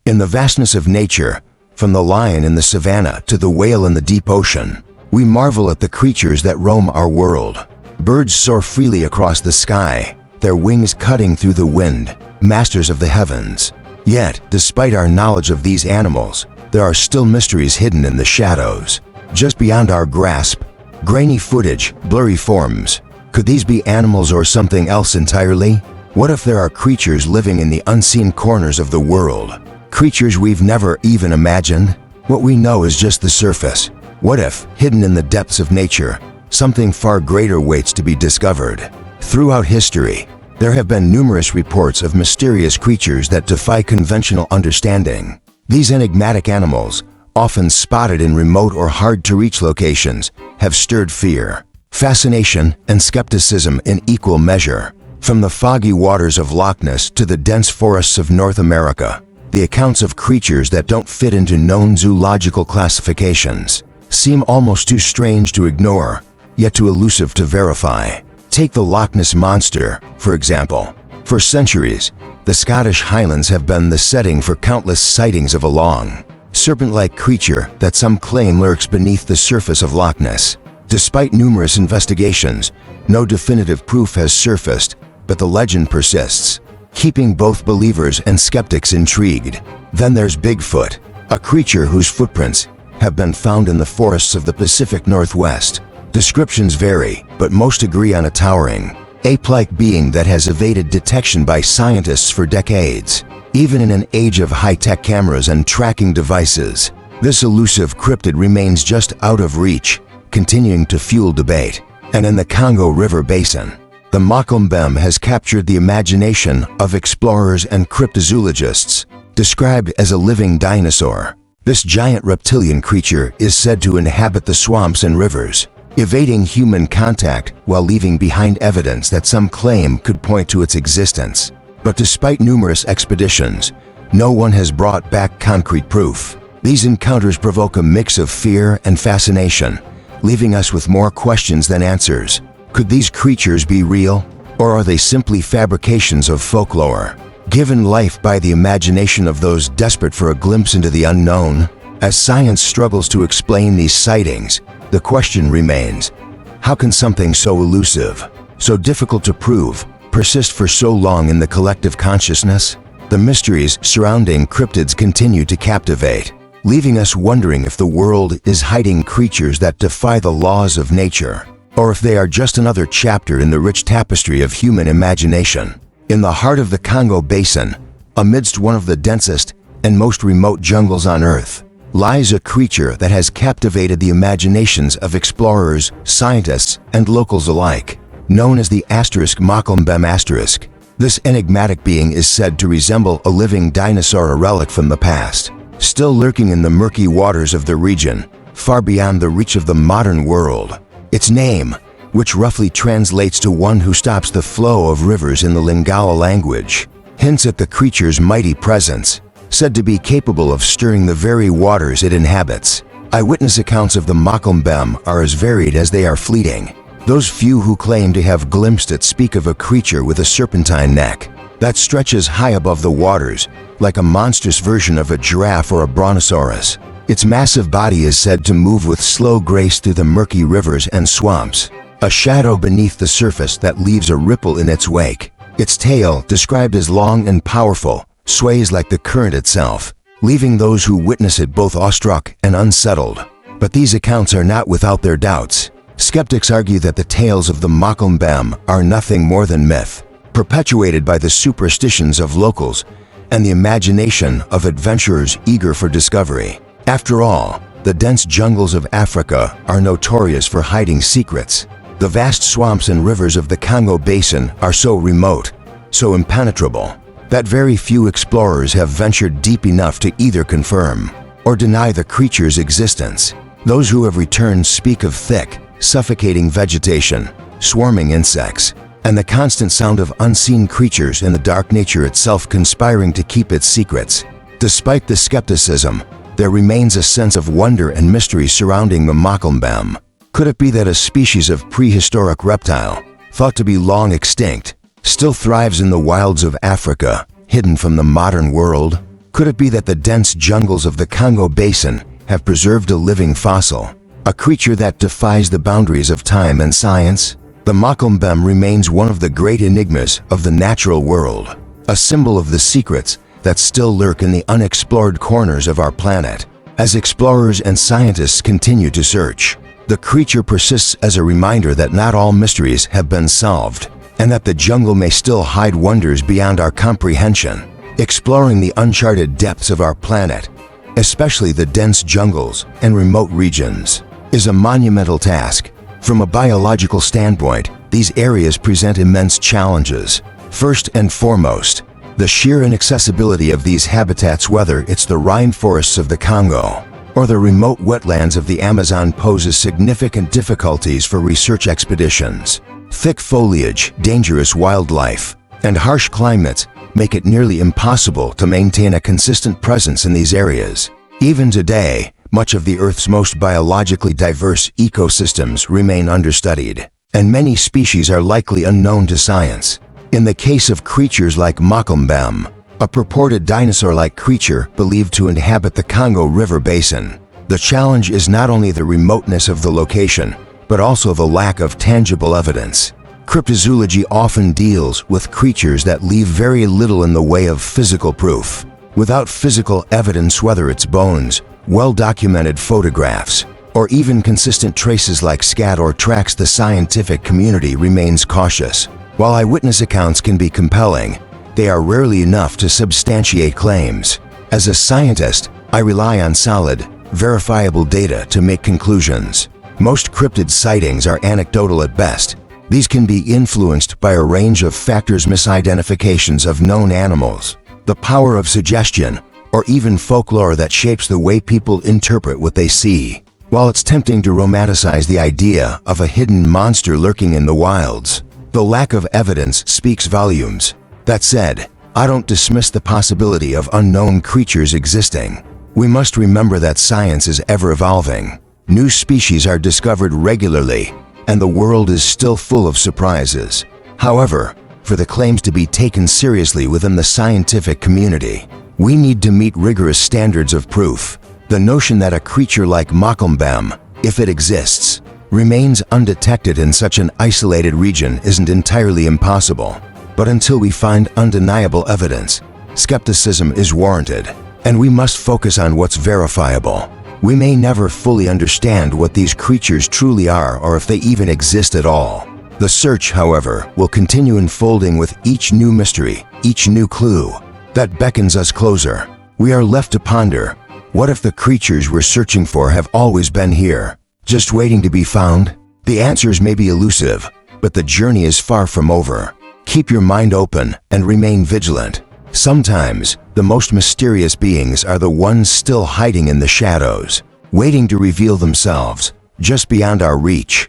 In the vastness of nature, from the lion in the savannah to the whale in the deep ocean, we marvel at the creatures that roam our world. Birds soar freely across the sky, their wings cutting through the wind, masters of the heavens. Yet, despite our knowledge of these animals, there are still mysteries hidden in the shadows. Just beyond our grasp, grainy footage, blurry forms. Could these be animals or something else entirely? What if there are creatures living in the unseen corners of the world? Creatures we've never even imagined? What we know is just the surface. What if, hidden in the depths of nature, something far greater waits to be discovered? Throughout history, there have been numerous reports of mysterious creatures that defy conventional understanding. These enigmatic animals, often spotted in remote or hard-to-reach locations, have stirred fear, fascination, and skepticism in equal measure. From the foggy waters of Loch Ness to the dense forests of North America, the accounts of creatures that don't fit into known zoological classifications seem almost too strange to ignore, yet too elusive to verify. Take the Loch Ness Monster, for example. For centuries, the Scottish Highlands have been the setting for countless sightings of a long, serpent-like creature that some claim lurks beneath the surface of Loch Ness. Despite numerous investigations, no definitive proof has surfaced, but the legend persists, keeping both believers and skeptics intrigued. Then there's Bigfoot, a creature whose footprints have been found in the forests of the Pacific Northwest. Descriptions vary, but most agree on a towering, ape-like being that has evaded detection by scientists for decades. Even in an age of high-tech cameras and tracking devices, this elusive cryptid remains just out of reach, continuing to fuel debate. And in the Congo River Basin, the Mokombem has captured the imagination of explorers and cryptozoologists. Described as a living dinosaur, this giant reptilian creature is said to inhabit the swamps and rivers, evading human contact while leaving behind evidence that some claim could point to its existence. But despite numerous expeditions, no one has brought back concrete proof. These encounters provoke a mix of fear and fascination, leaving us with more questions than answers. Could these creatures be real, or are they simply fabrications of folklore, given life by the imagination of those desperate for a glimpse into the unknown? As science struggles to explain these sightings, the question remains, how can something so elusive, so difficult to prove, persist for so long in the collective consciousness? The mysteries surrounding cryptids continue to captivate, leaving us wondering if the world is hiding creatures that defy the laws of nature, or if they are just another chapter in the rich tapestry of human imagination. In the heart of the Congo Basin, amidst one of the densest and most remote jungles on Earth, lies a creature that has captivated the imaginations of explorers, scientists, and locals alike. Known as the Mokombem. This enigmatic being is said to resemble a living dinosaur, a relic from the past, still lurking in the murky waters of the region, far beyond the reach of the modern world. Its name, which roughly translates to one who stops the flow of rivers in the Lingala language, hints at the creature's mighty presence, said to be capable of stirring the very waters it inhabits. Eyewitness accounts of the Mokombem are as varied as they are fleeting. Those few who claim to have glimpsed it speak of a creature with a serpentine neck that stretches high above the waters, like a monstrous version of a giraffe or a brontosaurus. Its massive body is said to move with slow grace through the murky rivers and swamps, a shadow beneath the surface that leaves a ripple in its wake. Its tail, described as long and powerful, sways like the current itself, leaving those who witness it both awestruck and unsettled. But these accounts are not without their doubts. Skeptics argue that the tales of the Mokombem are nothing more than myth, perpetuated by the superstitions of locals and the imagination of adventurers eager for discovery. After all, the dense jungles of Africa are notorious for hiding secrets. The vast swamps and rivers of the Congo Basin are so remote, so impenetrable, that very few explorers have ventured deep enough to either confirm or deny the creature's existence. Those who have returned speak of thick, suffocating vegetation, swarming insects, and the constant sound of unseen creatures in the dark, nature itself conspiring to keep its secrets. Despite the skepticism, there remains a sense of wonder and mystery surrounding the Mokombem. Could it be that a species of prehistoric reptile, thought to be long extinct, still thrives in the wilds of Africa, hidden from the modern world? Could it be that the dense jungles of the Congo Basin have preserved a living fossil, a creature that defies the boundaries of time and science? The Makumbem remains one of the great enigmas of the natural world, a symbol of the secrets that still lurk in the unexplored corners of our planet. As explorers and scientists continue to search, the creature persists as a reminder that not all mysteries have been solved, and that the jungle may still hide wonders beyond our comprehension. Exploring the uncharted depths of our planet, especially the dense jungles and remote regions, is a monumental task. From a biological standpoint, these areas present immense challenges. First and foremost, the sheer inaccessibility of these habitats, whether it's the rainforests of the Congo or the remote wetlands of the Amazon, poses significant difficulties for research expeditions. Thick foliage, dangerous wildlife, and harsh climates make it nearly impossible to maintain a consistent presence in these areas. Even today, much of the Earth's most biologically diverse ecosystems remain understudied, and many species are likely unknown to science. In the case of creatures like Makumbem, a purported dinosaur-like creature believed to inhabit the Congo River Basin, the challenge is not only the remoteness of the location, but also the lack of tangible evidence. Cryptozoology often deals with creatures that leave very little in the way of physical proof. Without physical evidence, whether it's bones, well-documented photographs, or even consistent traces like scat or tracks, the scientific community remains cautious. While eyewitness accounts can be compelling, they are rarely enough to substantiate claims. As a scientist, I rely on solid, verifiable data to make conclusions. Most cryptid sightings are anecdotal at best. These can be influenced by a range of factors: misidentifications of known animals, the power of suggestion, or even folklore that shapes the way people interpret what they see. While it's tempting to romanticize the idea of a hidden monster lurking in the wilds, the lack of evidence speaks volumes. That said, I don't dismiss the possibility of unknown creatures existing. We must remember that science is ever evolving. New species are discovered regularly, and the world is still full of surprises. However, for the claims to be taken seriously within the scientific community, we need to meet rigorous standards of proof. The notion that a creature like Makumbem, if it exists, remains undetected in such an isolated region isn't entirely impossible. But until we find undeniable evidence, skepticism is warranted, and we must focus on what's verifiable. We may never fully understand what these creatures truly are, or if they even exist at all. The search, however, will continue unfolding with each new mystery, each new clue that beckons us closer. We are left to ponder, what if the creatures we're searching for have always been here, just waiting to be found? The answers may be elusive, but the journey is far from over. Keep your mind open and remain vigilant. Sometimes, the most mysterious beings are the ones still hiding in the shadows, waiting to reveal themselves just beyond our reach.